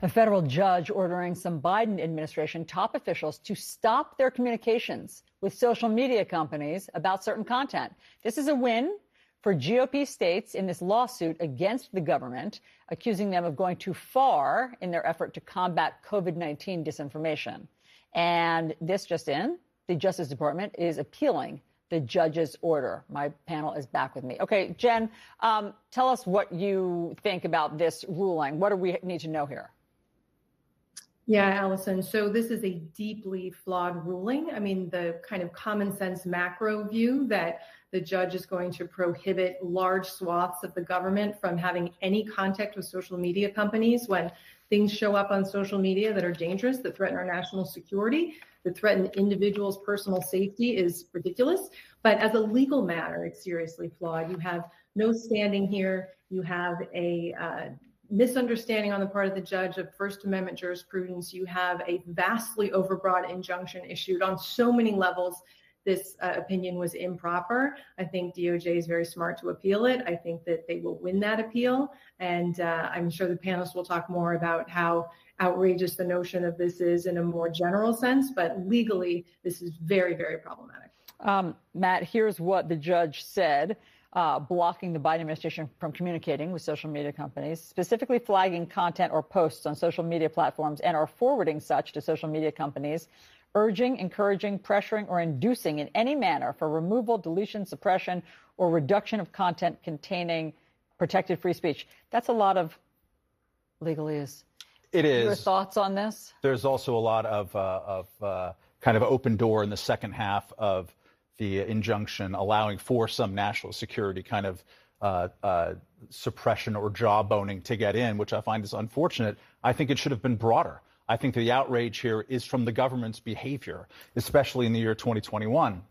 A federal judge ordering some Biden administration top officials to stop their communications with social media companies about certain content. This is a win for GOP states in this lawsuit against the government, accusing them of going too far in their effort to combat COVID-19 disinformation. And this just in, the Justice Department is appealing the judge's order. My panel is back with me. Okay, Jen, tell us what you think about this ruling. What do we need to know here? Yeah, Allison. So this is a deeply flawed ruling. I mean, the kind of common sense macro view that the judge is going to prohibit large swaths of the government from having any contact with social media companies when things show up on social media that are dangerous, that threaten our national security, that threaten individuals' personal safety is ridiculous. But as a legal matter, it's seriously flawed. You have no standing here. You have a misunderstanding on the part of the judge of First Amendment jurisprudence. You have a vastly overbroad injunction issued on so many levels. This opinion was improper. I think DOJ is very smart to appeal it. I think that they will win that appeal. And I'm sure the panelists will talk more about how outrageous the notion of this is in a more general sense. But legally, this is very, very problematic. Matt, here's what the judge said. Blocking the Biden administration from communicating with social media companies, specifically flagging content or posts on social media platforms and or forwarding such to social media companies, urging, encouraging, pressuring, or inducing in any manner for removal, deletion, suppression, or reduction of content containing protected free speech. That's a lot of legalese. It is. Your thoughts on this? There's also a lot of kind of open door in the second half of the injunction, allowing for some national security kind of suppression or jawboning to get in, which I find is unfortunate. I think it should have been broader. I think the outrage here is from the government's behavior, especially in the year 2021.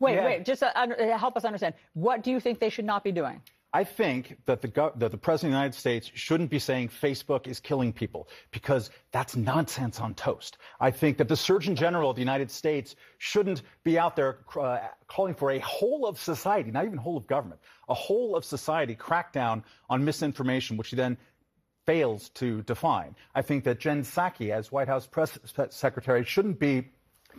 Wait, just help us understand. What do you think they should not be doing? I think that the President of the United States shouldn't be saying Facebook is killing people, because that's nonsense on toast. I think that the Surgeon General of the United States shouldn't be out there calling for a whole of society, not even whole of government, a whole of society crackdown on misinformation, which he then fails to define. I think that Jen Psaki, as White House press secretary, shouldn't be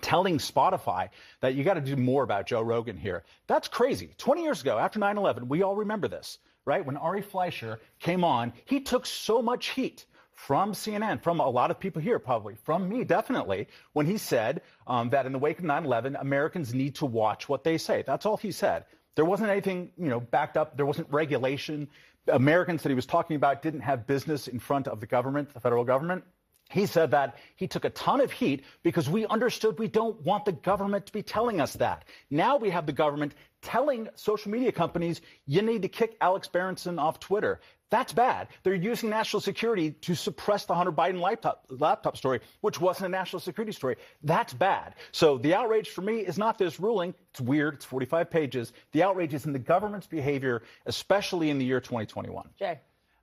telling Spotify that you got to do more about Joe Rogan here. That's crazy. 20 years ago, after 9/11, we all remember this, right? When Ari Fleischer came on, he took so much heat from CNN, from a lot of people here, probably from me, definitely, when he said that in the wake of 9/11, Americans need to watch what they say. That's all he said. There wasn't anything, backed up. There wasn't regulation. Americans that he was talking about didn't have business in front of the government, the federal government. He said that he took a ton of heat because we understood we don't want the government to be telling us that. Now we have the government telling social media companies, you need to kick Alex Berenson off Twitter. That's bad. They're using national security to suppress the Hunter Biden laptop story, which wasn't a national security story. That's bad. So the outrage for me is not this ruling. It's weird. It's 45 pages. The outrage is in the government's behavior, especially in the year 2021. Jay.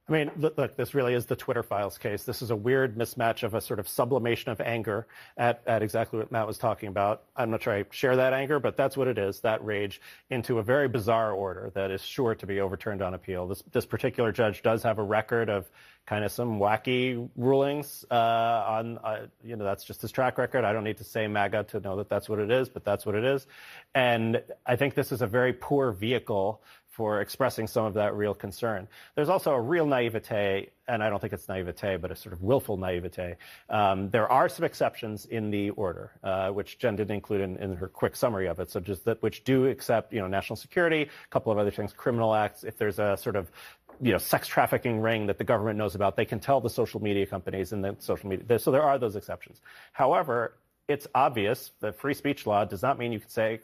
I mean, look, this really is the Twitter Files case. This is a weird mismatch of a sort of sublimation of anger at exactly what Matt was talking about. I'm not sure I share that anger, but that's what it is, that rage, into a very bizarre order that is sure to be overturned on appeal. This particular judge does have a record of kind of some wacky rulings that's just his track record. I don't need to say MAGA to know that that's what it is, but that's what it is. And I think this is a very poor vehicle for expressing some of that real concern. There's also a real naivete, and I don't think it's naivete, but a sort of willful naivete. There are some exceptions in the order, which Jen didn't include in her quick summary of it. So just that, which do accept, national security, a couple of other things, criminal acts. If there's a sort of, sex trafficking ring that the government knows about, they can tell the social media companies and the social media. So there are those exceptions. However, it's obvious that free speech law does not mean you can say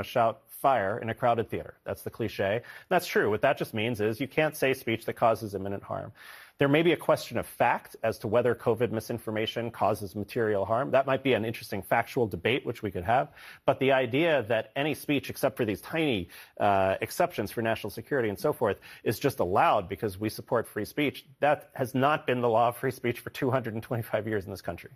shout fire in a crowded theater. That's the cliche. That's true. What that just means is you can't say speech that causes imminent harm. There may be a question of fact as to whether COVID misinformation causes material harm. That might be an interesting factual debate, which we could have. But the idea that any speech, except for these tiny exceptions for national security and so forth, is just allowed because we support free speech, that has not been the law of free speech for 225 years in this country.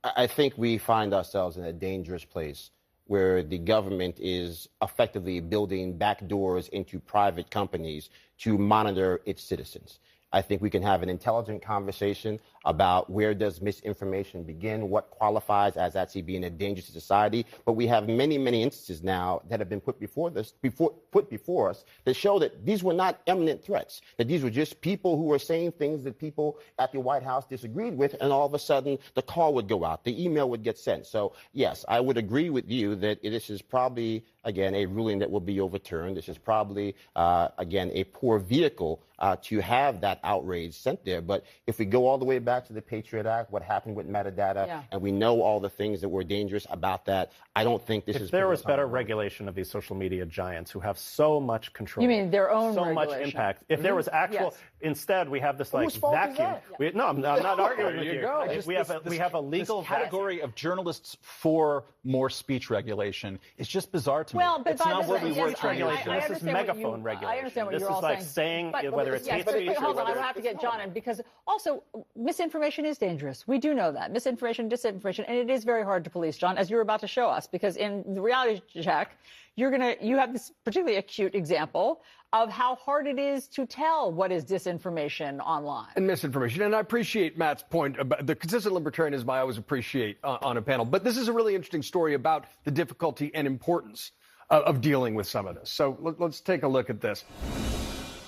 I think we find ourselves in a dangerous place where the government is effectively building back doors into private companies to monitor its citizens. I think we can have an intelligent conversation about where does misinformation begin, what qualifies as actually being a danger to society. But we have many, many instances now that have been put before us that show that these were not imminent threats, that these were just people who were saying things that people at the White House disagreed with, and all of a sudden the call would go out, the email would get sent. So yes, I would agree with you that this is probably, again, a ruling that will be overturned. This is probably, again, a poor vehicle to have that outrage sent there. But if we go all the way back to the Patriot Act, what happened with metadata, and we know all the things that were dangerous about that, I don't think this is... If there was better regulation of these social media giants who have so much control... You mean their own so regulation? much impact. If there was actual... Yes. Instead, we have this like vacuum. No, I'm not arguing with you. We have a legal category of journalists for more speech regulation. It's just bizarre to me. Well, but it's not where we were trying to regulation. This is megaphone regulation. I understand what this you're is all like saying. Whether it's hate speech or hold on, I whether have to get John in, because also misinformation is dangerous. We do know that. Misinformation, disinformation, and it is very hard to police, John, as you're about to show us, because in the reality check, you have this particularly acute example of how hard it is to tell what is disinformation online. And misinformation. And I appreciate Matt's point about the consistent libertarianism I always appreciate on a panel. But this is a really interesting story about the difficulty and importance of dealing with some of this. So let's take a look at this.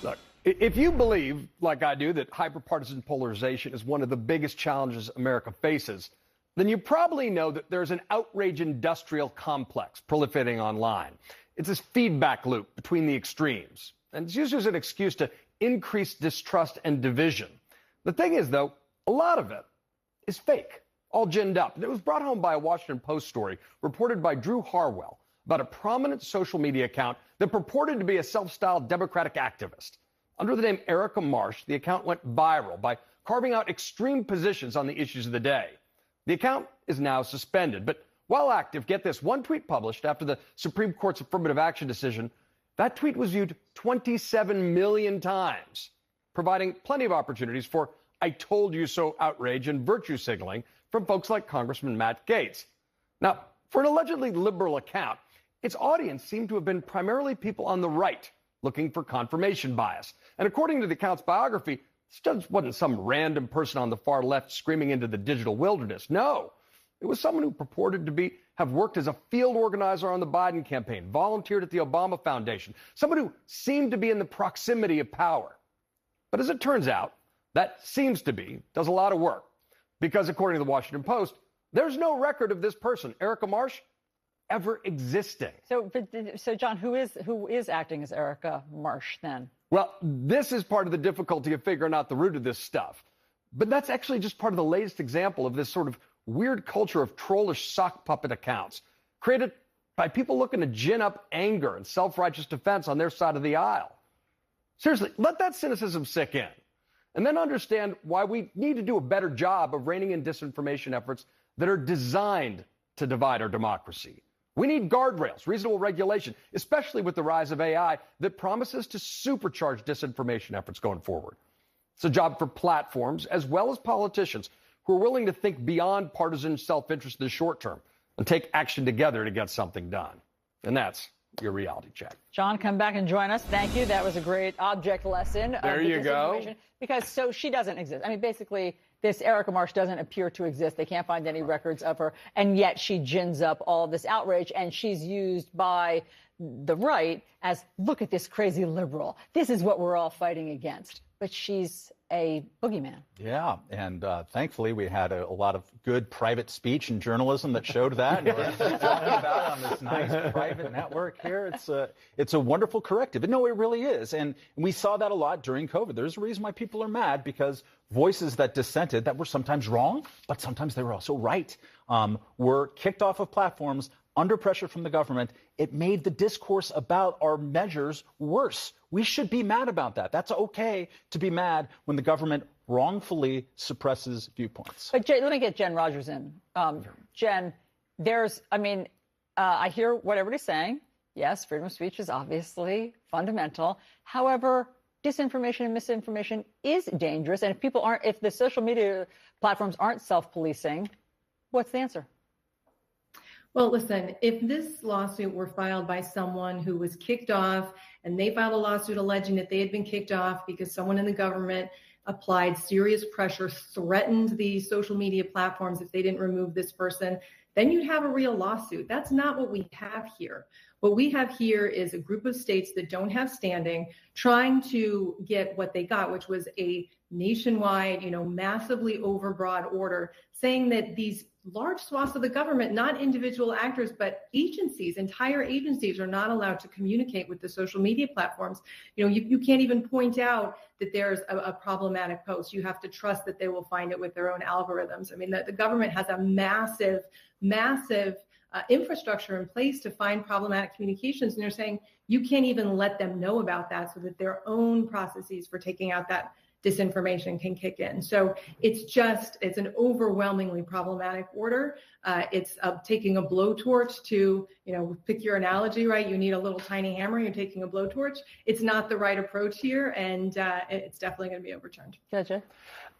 Look, if you believe, like I do, that hyperpartisan polarization is one of the biggest challenges America faces, then you probably know that there's an outrage industrial complex proliferating online. It's this feedback loop between the extremes, and it's used as an excuse to increase distrust and division. The thing is, though, a lot of it is fake, all ginned up. And it was brought home by a Washington Post story reported by Drew Harwell about a prominent social media account that purported to be a self-styled Democratic activist. Under the name Erica Marsh, the account went viral by carving out extreme positions on the issues of the day. The account is now suspended, but while active, get this, one tweet published after the Supreme Court's affirmative action decision, that tweet was viewed 27 million times, providing plenty of opportunities for I told you so outrage and virtue signaling from folks like Congressman Matt Gaetz. Now, for an allegedly liberal account, its audience seemed to have been primarily people on the right looking for confirmation bias. And according to the account's biography, this just wasn't some random person on the far left screaming into the digital wilderness. No. It was someone who purported to have worked as a field organizer on the Biden campaign, volunteered at the Obama Foundation, someone who seemed to be in the proximity of power. But as it turns out, that does a lot of work. Because according to the Washington Post, there's no record of this person, Erica Marsh, ever existing. So John, who is acting as Erica Marsh then? Well, this is part of the difficulty of figuring out the root of this stuff. But that's actually just part of the latest example of this sort of weird culture of trollish sock puppet accounts created by people looking to gin up anger and self-righteous defense on their side of the aisle. Seriously, let that cynicism sink in, and then understand why we need to do a better job of reining in disinformation efforts that are designed to divide our democracy. We need guardrails, reasonable regulation, especially with the rise of AI that promises to supercharge disinformation efforts going forward. It's a job for platforms as well as politicians who are willing to think beyond partisan self-interest in the short term and take action together to get something done. And that's your reality check. John, come back and join us. Thank you. That was a great object lesson. There you go. Because she doesn't exist. I mean, basically, this Erica Marsh doesn't appear to exist. They can't find any records of her. And yet she gins up all of this outrage, and she's used by the right as, look at this crazy liberal. This is what we're all fighting against. But she's a boogeyman. Yeah, and thankfully we had a lot of good private speech and journalism that showed that. And we're talking about on this nice private network here. It's a wonderful corrective. No, it really is. And we saw that a lot during COVID. There's a reason why people are mad, because voices that dissented, that were sometimes wrong, but sometimes they were also right, were kicked off of platforms under pressure from the government. It made the discourse about our measures worse. We should be mad about that. That's okay to be mad when the government wrongfully suppresses viewpoints. But let me get Jen Rogers in. Jen, I hear what everybody's saying. Yes, freedom of speech is obviously fundamental. However, disinformation and misinformation is dangerous. And if the social media platforms aren't self-policing, what's the answer? Well, listen, if this lawsuit were filed by someone who was kicked off, and they filed a lawsuit alleging that they had been kicked off because someone in the government applied serious pressure, threatened the social media platforms if they didn't remove this person, then you'd have a real lawsuit. That's not what we have here. What we have here is a group of states that don't have standing trying to get what they got, which was a nationwide, massively overbroad order saying that these large swaths of the government, not individual actors, but agencies, entire agencies are not allowed to communicate with the social media platforms. You can't even point out that there's a problematic post. You have to trust that they will find it with their own algorithms. I mean, the government has a massive infrastructure in place to find problematic communications. And they're saying you can't even let them know about that so that their own processes for taking out that disinformation can kick in. So it's an overwhelmingly problematic order. It's taking a blowtorch to, pick your analogy, right? You need a little tiny hammer, you're taking a blowtorch. It's not the right approach here, and it's definitely going to be overturned. Gotcha.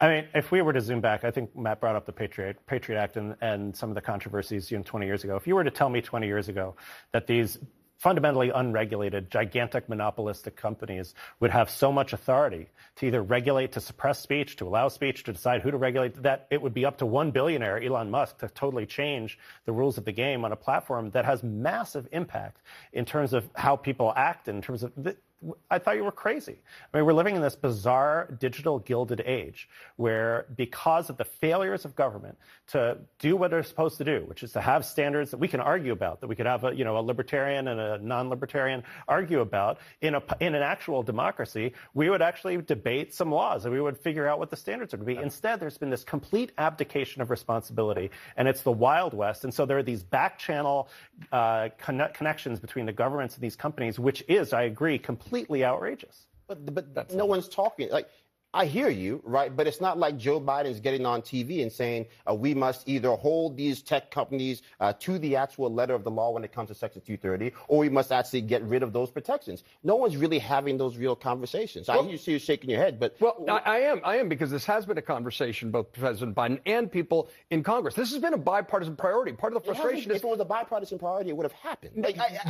I mean, if we were to zoom back, I think Matt brought up the Patriot Act and some of the controversies 20 years ago. If you were to tell me 20 years ago that these fundamentally unregulated, gigantic monopolistic companies would have so much authority to either regulate, to suppress speech, to allow speech, to decide who to regulate, that it would be up to one billionaire, Elon Musk, to totally change the rules of the game on a platform that has massive impact in terms of how people act, in terms of I thought you were crazy. I mean, we're living in this bizarre digital gilded age where, because of the failures of government to do what they're supposed to do, which is to have standards that we can argue about, that we could have a libertarian and a non-libertarian argue about in an actual democracy, we would actually debate some laws and we would figure out what the standards are going to be. Instead, there's been this complete abdication of responsibility, and it's the Wild West. And so there are these back channel connections between the governments and these companies, which is, I agree, completely outrageous. But no one's talking. Like, I hear you, right? But it's not like Joe Biden's getting on TV and saying we must either hold these tech companies to the actual letter of the law when it comes to Section 230, or we must actually get rid of those protections. No one's really having those real conversations. I hear you shaking your head, but I am because this has been a conversation, both President Biden and people in Congress. This has been a bipartisan priority. Part of the frustration is, if it was a bipartisan priority, it would have happened.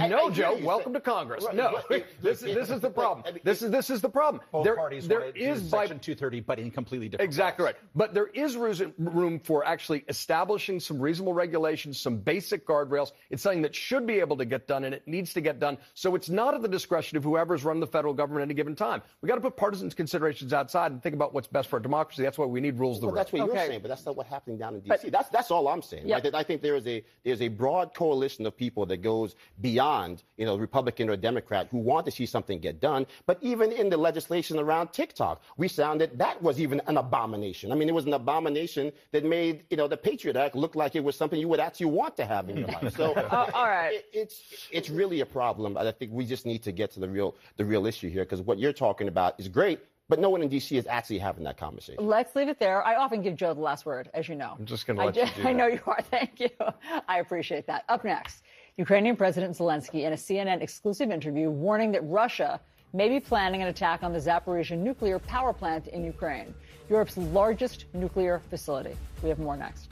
No, Joe. Welcome to Congress. Right, no, this is the problem. This is the problem. Both parties there is Section 230, but in completely different Exactly ways. Right. But there is room for actually establishing some reasonable regulations, some basic guardrails. It's something that should be able to get done, and it needs to get done. So it's not at the discretion of whoever's run the federal government at any given time. We got to put partisan considerations outside and think about what's best for a democracy. That's why we need rules of the road. That's what you're saying, but that's not what's happening down in D.C. That's all I'm saying. Yep. Right? I think there's a broad coalition of people that goes beyond, Republican or Democrat, who want to see something get done. But even in the legislation around TikTok, we sounded that was even an abomination. I mean, it was an abomination that made, the Patriot Act look like it was something you would actually want to have in your life. So all right. It's really a problem. I think we just need to get to the real issue here, because what you're talking about is great, but no one in D.C. is actually having that conversation. Let's leave it there. I often give Joe the last word, as you know. I'm just going to let you do that. I know you are. Thank you. I appreciate that. Up next, Ukrainian President Zelensky in a CNN exclusive interview warning that Russia may be planning an attack on the Zaporizhzhia nuclear power plant in Ukraine, Europe's largest nuclear facility. We have more next.